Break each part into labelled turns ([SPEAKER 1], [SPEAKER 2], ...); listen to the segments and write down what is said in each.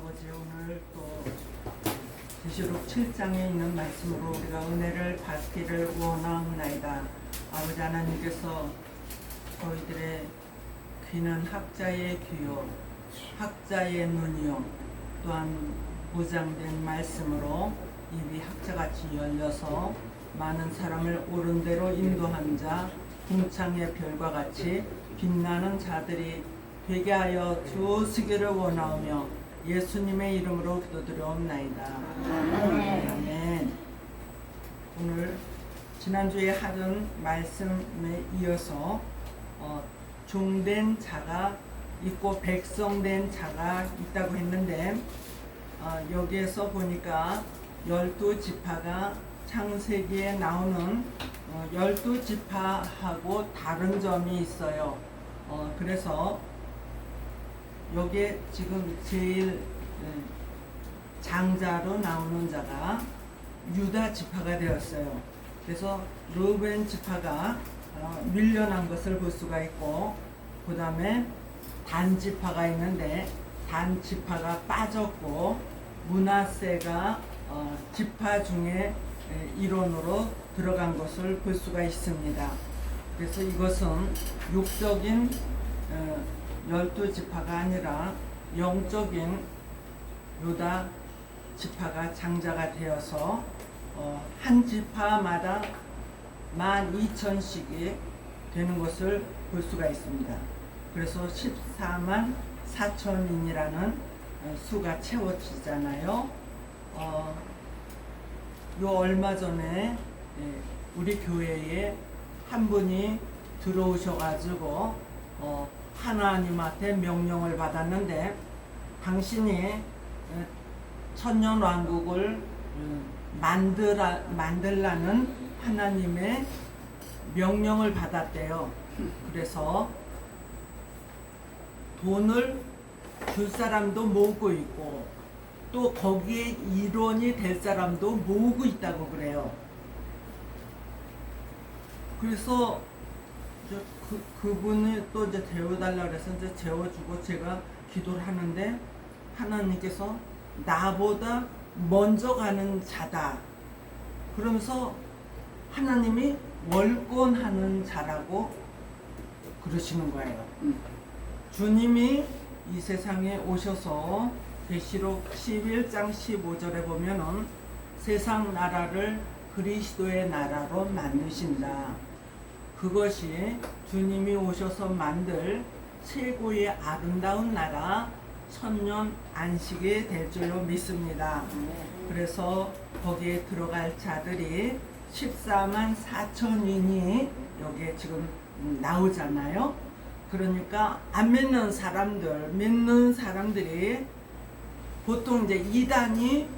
[SPEAKER 1] 아버지, 오늘 또 계시록 7장에 있는 말씀으로 우리가 은혜를 받기를 원하옵나이다. 아버지 하나님께서 저희들의 귀는 학자의 귀요 학자의 눈이요 또한 무장된 말씀으로 입이 학자같이 열려서 많은 사람을 옳은 대로 인도한 자 궁창의 별과 같이 빛나는 자들이 되게 하여 주시기를 원하오며 예수님의 이름으로 기도드려옵나이다. 아멘. 오늘 지난주에 하던 말씀에 이어서 종된 자가 있고 백성된 자가 있다고 했는데 여기에서 보니까 12지파가 창세기에 나오는 12지파하고 다른 점이 있어요. 그래서 여기에 지금 제일 장자로 나오는 자가 유다 지파가 되었어요. 그래서 르우벤 지파가 밀려난 것을 볼 수가 있고, 그 다음에 단 지파가 있는데 단 지파가 빠졌고, 므낫세가 지파 중에 일원으로 들어간 것을 볼 수가 있습니다. 그래서 이것은 육적인 12지파가 아니라 영적인 유다 지파가 장자가 되어서 한 지파마다 12,000씩이 되는 것을 볼 수가 있습니다. 그래서 14만 4천인이라는 수가 채워지잖아요. 요 얼마 전에 우리 교회에 한 분이 들어오셔가지고 하나님한테 명령을 받았는데, 당신이 천년왕국을 만들라는 하나님의 명령을 받았대요. 그래서 돈을 줄 사람도 모으고 있고 또 거기에 일원이 될 사람도 모으고 있다고 그래요. 그래서 그분이 또 이제 재워달라고 해서 이제 재워주고 제가 기도를 하는데, 하나님께서 나보다 먼저 가는 자다 그러면서 하나님이 월권하는 자라고 그러시는 거예요. 주님이 이 세상에 오셔서 계시록 11장 15절에 보면은 세상 나라를 그리스도의 나라로 만드신다. 그것이 주님이 오셔서 만들 최고의 아름다운 나라 천년 안식이 될 줄로 믿습니다. 그래서 거기에 들어갈 자들이 14만 4천인이 여기에 지금 나오잖아요. 그러니까 안 믿는 사람들이 보통 이제 이단이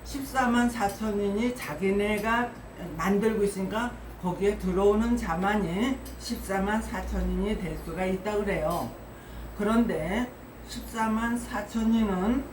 [SPEAKER 1] 14만 4천인이 자기네가 만들고 있으니까 거기에 들어오는 자만이 14만 4천인이 될 수가 있다 그래요. 그런데 14만 4천인은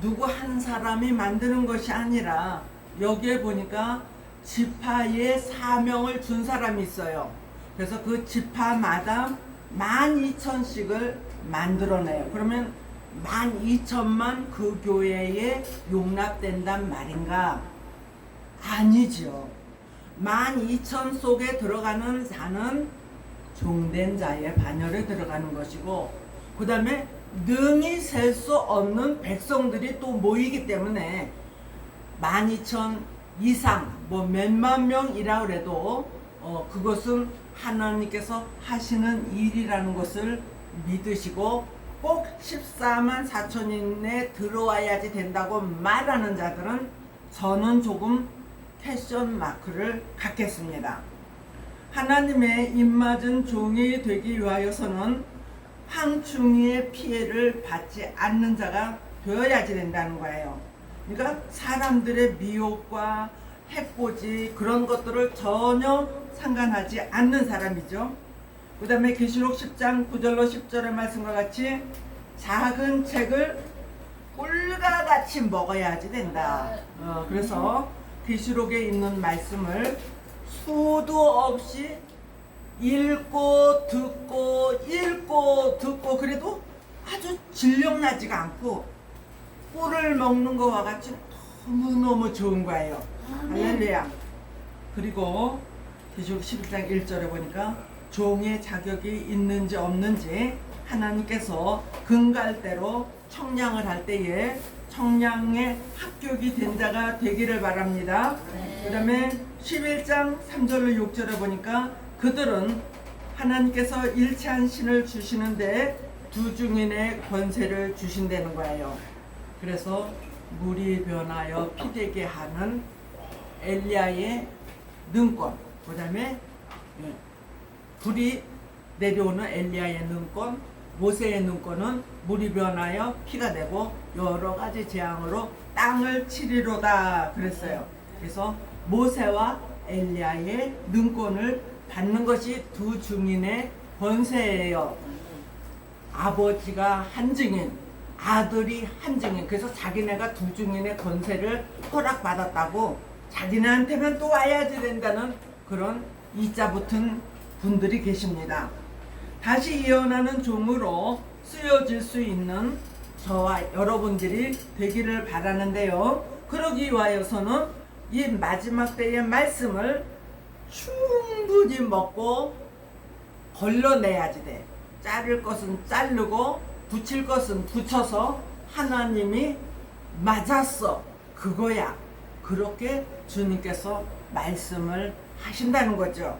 [SPEAKER 1] 누구 한 사람이 만드는 것이 아니라 여기에 보니까 지파의 사명을 준 사람이 있어요. 그래서 그 지파마다 12,000씩을 만들어내요. 그러면 12,000만 그 교회에 용납된단 말인가? 아니죠. 12,000 속에 들어가는 자는 종된 자의 반열에 들어가는 것이고, 그 다음에 능히 셀 수 없는 백성들이 또 모이기 때문에 12,000 이상 뭐 몇만 명이라 그래도 그것은 하나님께서 하시는 일이라는 것을 믿으시고 꼭 14만 4천인에 들어와야지 된다고 말하는 자들은 저는 조금 패션 마크를 갖겠습니다. 하나님의 입맞은 종이 되기 위하여서는 황충이의 피해를 받지 않는 자가 되어야지 된다는 거예요. 그러니까 사람들의 미혹과 해코지 그런 것들을 전혀 상관하지 않는 사람이죠. 그 다음에 계시록 10장 9절로 10절의 말씀과 같이 작은 책을 꿀과 같이 먹어야지 된다. 그래서 계시록에 있는 말씀을 수도 없이 읽고 듣고 그래도 아주 질력나지가 않고 꿀을 먹는 거와 같이 너무너무 좋은 거예요. 할렐루야. 그리고 계시록 11장 1절에 보니까 종의 자격이 있는지 없는지 하나님께서 금갈대로 청량을 할 때에 청량의 합격이 된 자가 되기를 바랍니다. 그 다음에 11장 3절로 6절에 보니까 그들은 하나님께서 일체한 신을 주시는데 두 증인의 권세를 주신다는 거예요. 그래서 물이 변하여 피되게 하는 엘리야의 능권, 그 다음에 불이 내려오는 엘리야의 능권, 모세의 능권은 물이 변하여 피가 되고 여러 가지 재앙으로 땅을 치리로다 그랬어요. 그래서 모세와 엘리야의 능권을 받는 것이 두 증인의 권세예요. 아버지가 한 증인, 아들이 한 증인. 그래서 자기네가 두 증인의 권세를 허락받았다고 자기네한테만 또 와야지 된다는 그런 이자 붙은 분들이 계십니다. 다시 예언하는 종으로 쓰여질 수 있는 저와 여러분들이 되기를 바라는데요. 그러기 위하여서는 이 마지막 때의 말씀을 충분히 먹고 걸러내야지 돼. 자를 것은 자르고 붙일 것은 붙여서 하나님이 맞았어. 그거야. 그렇게 주님께서 말씀을 하신다는 거죠.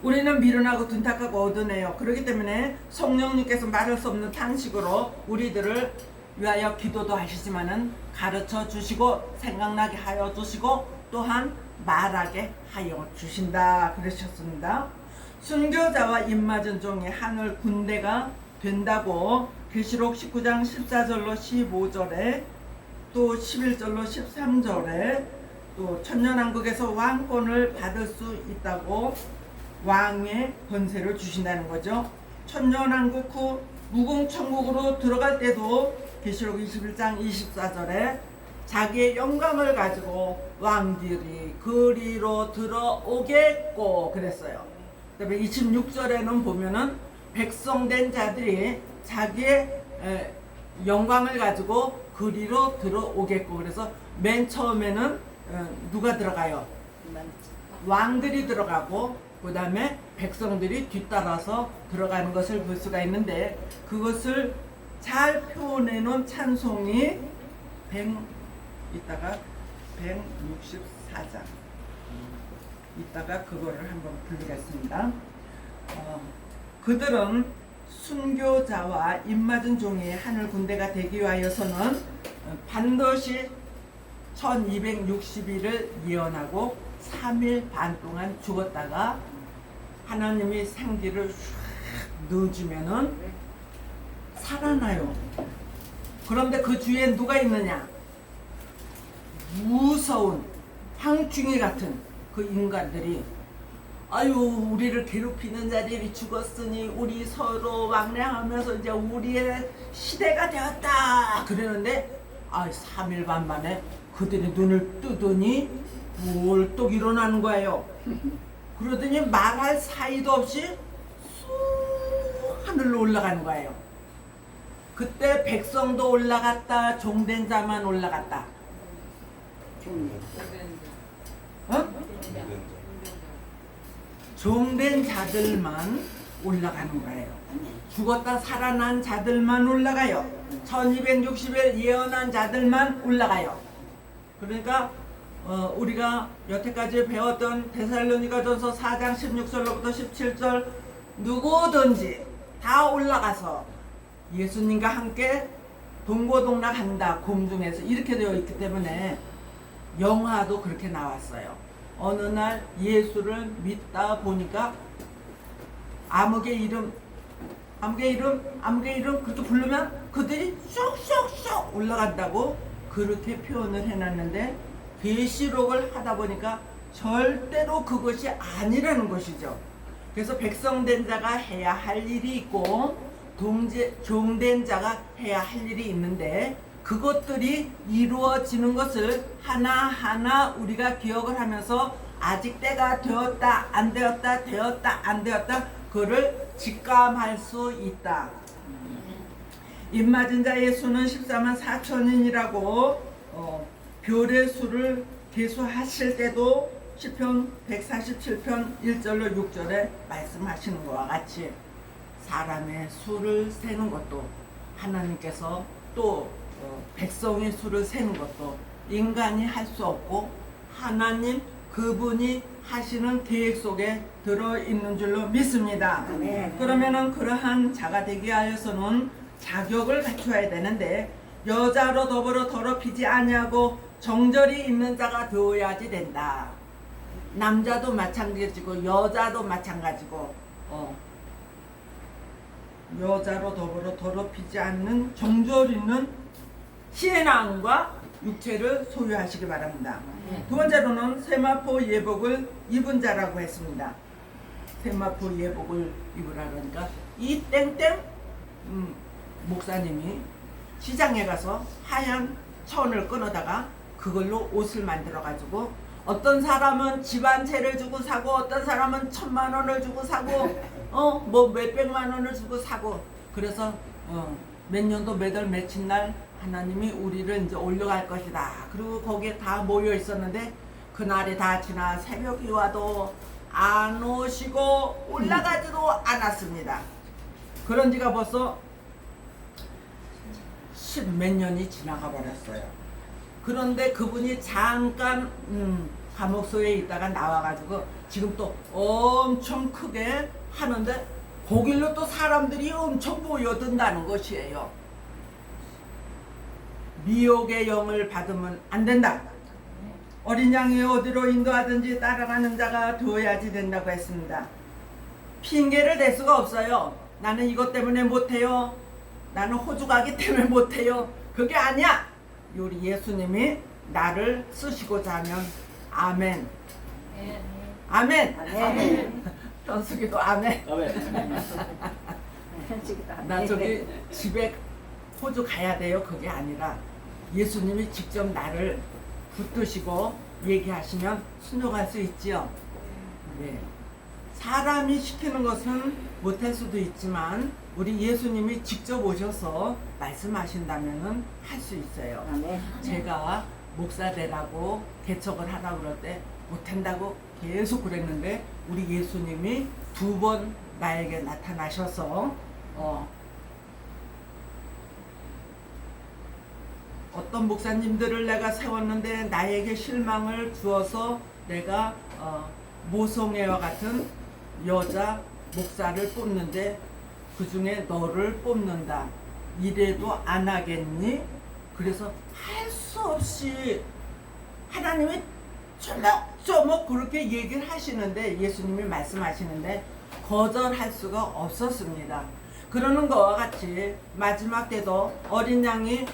[SPEAKER 1] 우리는 미련하고 둔탁하고 어두네요. 그렇기 때문에 성령님께서 말할 수 없는 탄식으로 우리들을 위하여 기도도 하시지만은 가르쳐 주시고 생각나게 하여 주시고 또한 말하게 하여 주신다 그러셨습니다. 순교자와 입맞은 종의 하늘 군대가 된다고 계시록 19장 14절로 15절에 또 11절로 13절에 또 천년왕국에서 왕권을 받을 수 있다고 왕의 권세를 주신다는 거죠. 천년왕국 후 무궁천국으로 들어갈 때도 계시록 21장 24절에 자기의 영광을 가지고 왕들이 그리로 들어오겠고 그랬어요. 그다음에 26절에는 보면은 백성된 자들이 자기의 영광을 가지고 그리로 들어오겠고 그래서 맨 처음에는 누가 들어가요? 왕들이 들어가고 그 다음에 백성들이 뒤따라서 들어가는 것을 볼 수가 있는데 그것을 잘 표현해 놓은 찬송이 이따가 164장 이따가 그거를 한번 부르겠습니다. 그들은 순교자와 입맞은 종의 하늘 군대가 되기 위하여서는 반드시 1260일을 예언하고 3일 반 동안 죽었다가 하나님이 생기를 슉 넣어주면은 살아나요. 그런데 그 주위에 누가 있느냐? 무서운 황충이 같은 그 인간들이 아유 우리를 괴롭히는 자들이 죽었으니 우리 서로 왕래하면서 이제 우리의 시대가 되었다 그러는데 3일 반 만에 그들이 눈을 뜨더니 벌떡 일어나는 거예요. 그러더니 말할 사이도 없이 쑥 하늘로 올라가는 거예요. 그때 백성도 올라갔다 종된 자만 올라갔다. 종된 자들만 올라가는 거예요. 죽었다 살아난 자들만 올라가요. 1260일 예언한 자들만 올라가요. 그러니까 우리가 여태까지 배웠던 데살로니가전서 4장 16절로부터 17절 누구든지 다 올라가서 예수님과 함께 동고동락한다 공중에서 이렇게 되어 있기 때문에 영화도 그렇게 나왔어요. 어느 날 예수를 믿다 보니까 아무개 이름 그렇게 부르면 그들이 쏙쏙쏙 올라간다고 그렇게 표현을 해놨는데 계시록을 하다 보니까 절대로 그것이 아니라는 것이죠. 그래서 백성된 자가 해야 할 일이 있고 종된 자가 해야 할 일이 있는데 그것들이 이루어지는 것을 하나하나 우리가 기억을 하면서 아직 때가 되었다 안 되었다 되었다 안 되었다 그거를 직감할 수 있다. 입맞은 자의 수는 14만 4천인이라고 별의 수를 계수하실 때도 시편 147편 1절로 6절에 말씀하시는 것과 같이 사람의 수를 세는 것도 하나님께서 또 백성의 수를 세는 것도 인간이 할 수 없고 하나님 그분이 하시는 계획 속에 들어있는 줄로 믿습니다. 그러면은 그러한 자가 되기 위하여서는 자격을 갖춰야 되는데 여자로 더불어 더럽히지 아니하고 정절이 있는 자가 되어야지 된다. 남자도 마찬가지고 여자도 마찬가지고 여자로 더불어 더럽히지 않는 정절 있는 시인왕과 육체를 소유하시기 바랍니다. 두 번째로는 세마포 예복을 입은 자라고 했습니다. 세마포 예복을 입으라 그러니까 이 땡땡 목사님이 시장에 가서 하얀 천을 끊어다가 그걸로 옷을 만들어 가지고 어떤 사람은 집 한 채를 주고 사고 어떤 사람은 1,000만 원을 주고 사고 뭐 몇백만 원을 주고 사고 그래서 몇 년도 몇 월 며칠 날 하나님이 우리를 이제 올려갈 것이다. 그리고 거기에 다 모여 있었는데 그날이 다 지나 새벽이 와도 안 오시고 올라가지도 않았습니다. 그런 지가 벌써 10몇 년이 지나가 버렸어요. 그런데 그분이 잠깐 감옥소에 있다가 나와가지고 지금 또 엄청 크게 하는데 거길로 또 사람들이 엄청 모여든다는 것이에요. 미혹의 영을 받으면 안 된다. 어린 양이 어디로 인도하든지 따라가는 자가 되어야지 된다고 했습니다. 핑계를 댈 수가 없어요. 나는 이것 때문에 못해요. 나는 호주 가기 때문에 못해요. 그게 아니야. 우리 예수님이 나를 쓰시고자 하면 아멘. 아멘. 아멘. 현숙이도 아멘. 나 저기 집에 호주 가야 돼요. 그게 아니라 예수님이 직접 나를 붙드시고 얘기하시면 순종할 수 있지요. 네. 사람이 시키는 것은 못할 수도 있지만 우리 예수님이 직접 오셔서 말씀하신다면은 할 수 있어요. 제가 목사 되라고 개척을 하라고 그럴 때 못한다고 계속 그랬는데 우리 예수님이 2번 나에게 나타나셔서 어떤 목사님들을 내가 세웠는데 나에게 실망을 주어서 내가 모성애와 같은 여자 목사를 뽑는데 그 중에 너를 뽑는다. 이래도 안 하겠니? 그래서 할 수 없이 하나님이 조목조목 그렇게 얘기를 하시는데 예수님이 말씀하시는데 거절할 수가 없었습니다. 그러는 것과 같이 마지막 때도 어린 양이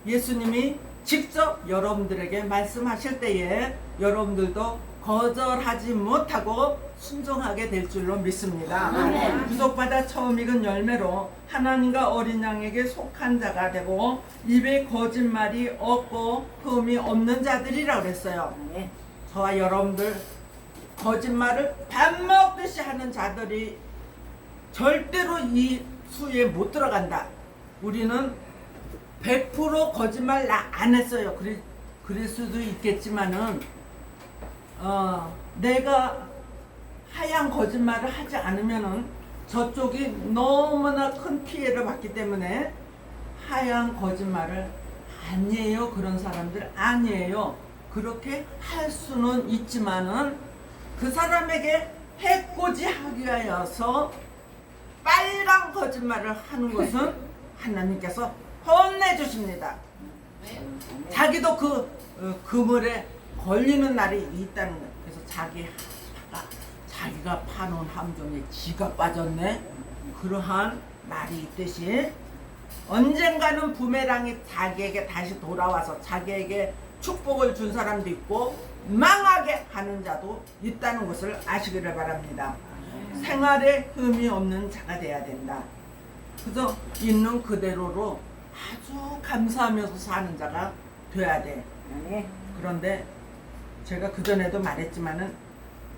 [SPEAKER 1] 예수님이 직접 여러분들에게 말씀하실 때에 여러분들도 거절하지 못하고 순종하게 될 줄로 믿습니다. 구속받아 처음 익은 열매로 하나님과 어린 양에게 속한 자가 되고 입에 거짓말이 없고 흠이 없는 자들이라고 그랬어요. 저와 여러분들 거짓말을 밥 먹듯이 하는 자들이 절대로 이 수에 못 들어간다. 우리는 100% 거짓말 안 했어요. 그럴 수도 있겠지만은 내가 하얀 거짓말을 하지 않으면은 저쪽이 너무나 큰 피해를 받기 때문에 하얀 거짓말을 아니에요. 그런 사람들 아니에요. 그렇게 할 수는 있지만은 그 사람에게 해코지하기 위하여서 빨간 거짓말을 하는 것은 하나님께서 혼내주십니다. 자기도 그 그물에 걸리는 날이 있다는 거예요. 그래서 자기가 파놓은 함정에 지가 빠졌네. 그러한 말이 있듯이 언젠가는 부메랑이 자기에게 다시 돌아와서 자기에게 축복을 준 사람도 있고 망하게 하는 자도 있다는 것을 아시기를 바랍니다. 생활에 흠이 없는 자가 돼야 된다. 그래서 있는 그대로로 아주 감사하면서 사는 자가 돼야 돼. 그런데 제가 그전에도 말했지만은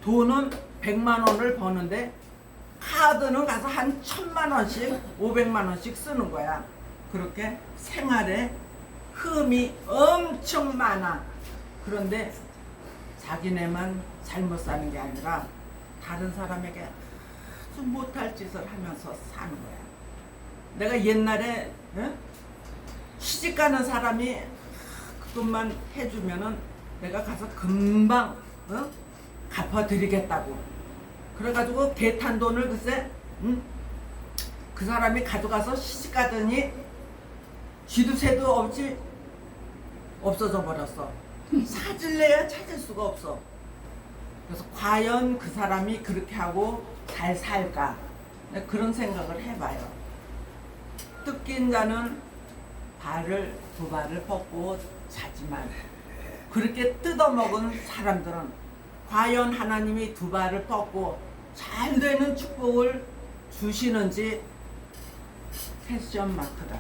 [SPEAKER 1] 돈은 100만 원을 버는데 카드는 가서 한 1000만 원씩 500만 원씩 쓰는 거야. 그렇게 생활에 흠이 엄청 많아. 그런데 자기네만 잘못 사는 게 아니라 다른 사람에게 아주 못할 짓을 하면서 사는 거야. 내가 옛날에 시집 가는 사람이 그것만 해주면은 내가 가서 금방 갚아드리겠다고. 그래가지고 개탄 돈을 글쎄 그 사람이 가져가서 시집 가더니 쥐도 새도 없이 없어져 버렸어. 찾을래야 찾을 수가 없어. 그래서 과연 그 사람이 그렇게 하고 잘 살까? 그런 생각을 해봐요. 뜯긴 자는 두 발을 뻗고 자지만 그렇게 뜯어먹은 사람들은 과연 하나님이 두 발을 뻗고 잘 되는 축복을 주시는지 퀘스천 마크다.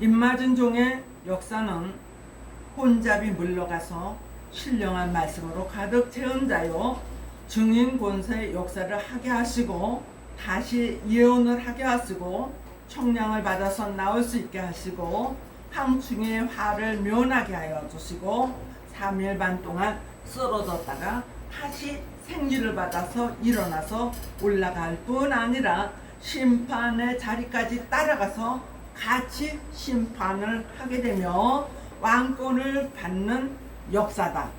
[SPEAKER 1] 입맞은 종의 역사는 혼잡이 물러가서 신령한 말씀으로 가득 채운 자요 증인 권세 역사를 하게 하시고 다시 예언을 하게 하시고 청량을 받아서 나올 수 있게 하시고 황충의 화를 면하게 하여 주시고 3일 반 동안 쓰러졌다가 다시 생기를 받아서 일어나서 올라갈 뿐 아니라 심판의 자리까지 따라가서 같이 심판을 하게 되며 왕권을 받는 역사다.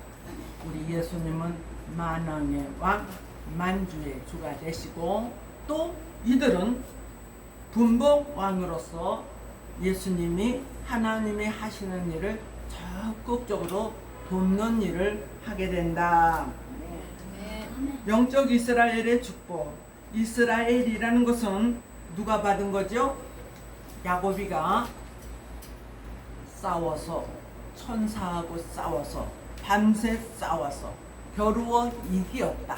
[SPEAKER 1] 우리 예수님은 만왕의 왕, 만주의 주가 되시고 또 이들은 분봉왕으로서 예수님이 하나님이 하시는 일을 적극적으로 돕는 일을 하게 된다. 영적 이스라엘의 축복. 이스라엘이라는 것은 누가 받은 거죠? 야곱이가 싸워서 천사하고 싸워서 밤새 싸워서 겨루어 이기었다.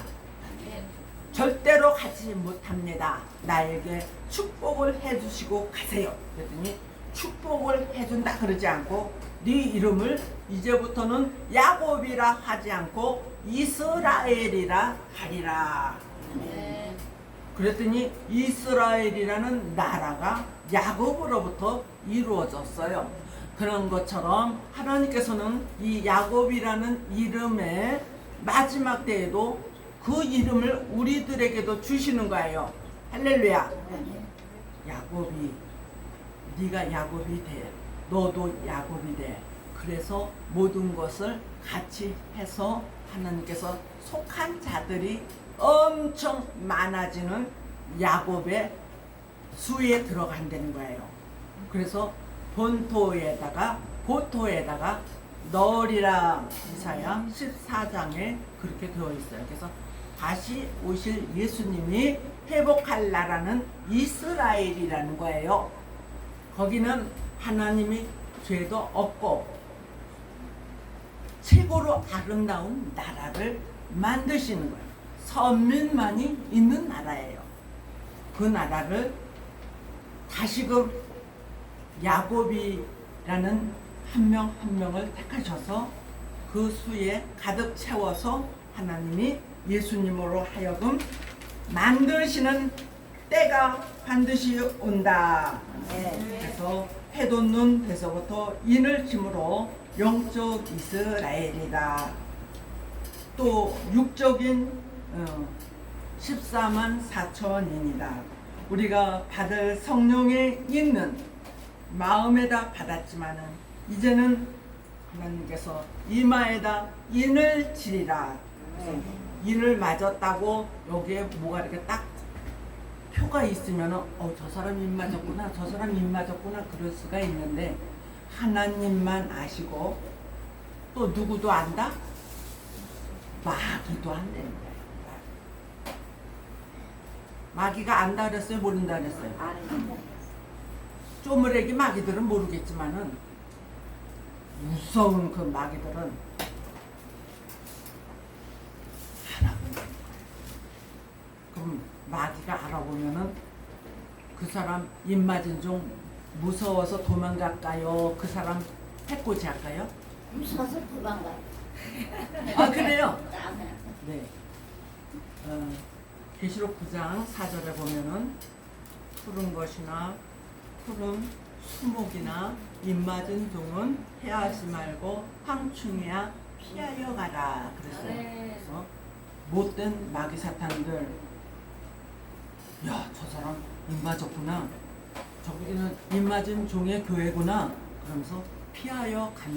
[SPEAKER 1] 절대로 가지 못합니다. 나에게 축복을 해주시고 가세요. 그랬더니 축복을 해준다 그러지 않고 네 이름을 이제부터는 야곱이라 하지 않고 이스라엘이라 하리라. 그랬더니 이스라엘이라는 나라가 야곱으로부터 이루어졌어요. 그런 것처럼 하나님께서는 이 야곱이라는 이름의 마지막 때에도 그 이름을 우리들에게도 주시는 거예요. 할렐루야. 야곱이, 네가 야곱이 돼. 너도 야곱이 돼. 그래서 모든 것을 같이 해서 하나님께서 속한 자들이 엄청 많아지는 야곱의 수에 들어간다는 거예요. 그래서 본토에다가 고토에다가 넣으리라. 이사야 14장에 그렇게 되어 있어요. 그래서 다시 오실 예수님이 회복할 나라는 이스라엘이라는 거예요. 거기는 하나님이 죄도 없고 최고로 아름다운 나라를 만드시는 거예요. 선민만이 있는 나라예요. 그 나라를 다시금 야곱이라는 한 명 한 명을 택하셔서 그 수에 가득 채워서 하나님이 예수님으로 하여금 만드시는 때가 반드시 온다. 그래서 해돋는 데서부터 인을 침으로 영적 이스라엘이다. 또 육적인 14만 4천인이다. 우리가 받을 성령의 인은 마음에다 받았지만은 이제는 하나님께서 이마에다 인을 지리라. 인을 맞았다고 여기에 뭐가 이렇게 딱 표가 있으면은 저 사람 인 맞았구나, 저 사람 인 맞았구나 그럴 수가 있는데 하나님만 아시고 또 누구도 안다? 마귀도 안 되는 거예요. 마귀가 안다 그랬어요? 모른다 그랬어요? 쪼무레기 마귀들은 모르겠지만은 무서운 그 마귀들은 알아보는 거예요. 그럼 마귀가 알아보면은 그 사람 입맞은 종 무서워서 도망갈까요? 그 사람 해코지 할까요?
[SPEAKER 2] 무서워서 도망가요.
[SPEAKER 1] 아 그래요? 네. 계시록 9장 4절에 보면은 푸른 것이나 푸른 수목이나 입맞은 종은 해하지 말고 황충이야 피하여 가라 그랬어요.
[SPEAKER 3] 네.
[SPEAKER 1] 그래서 못된 마귀 사탄들, 야, 저 사람 입맞았구나, 저기는 입맞은 종의 교회구나 그러면서 피하여 간.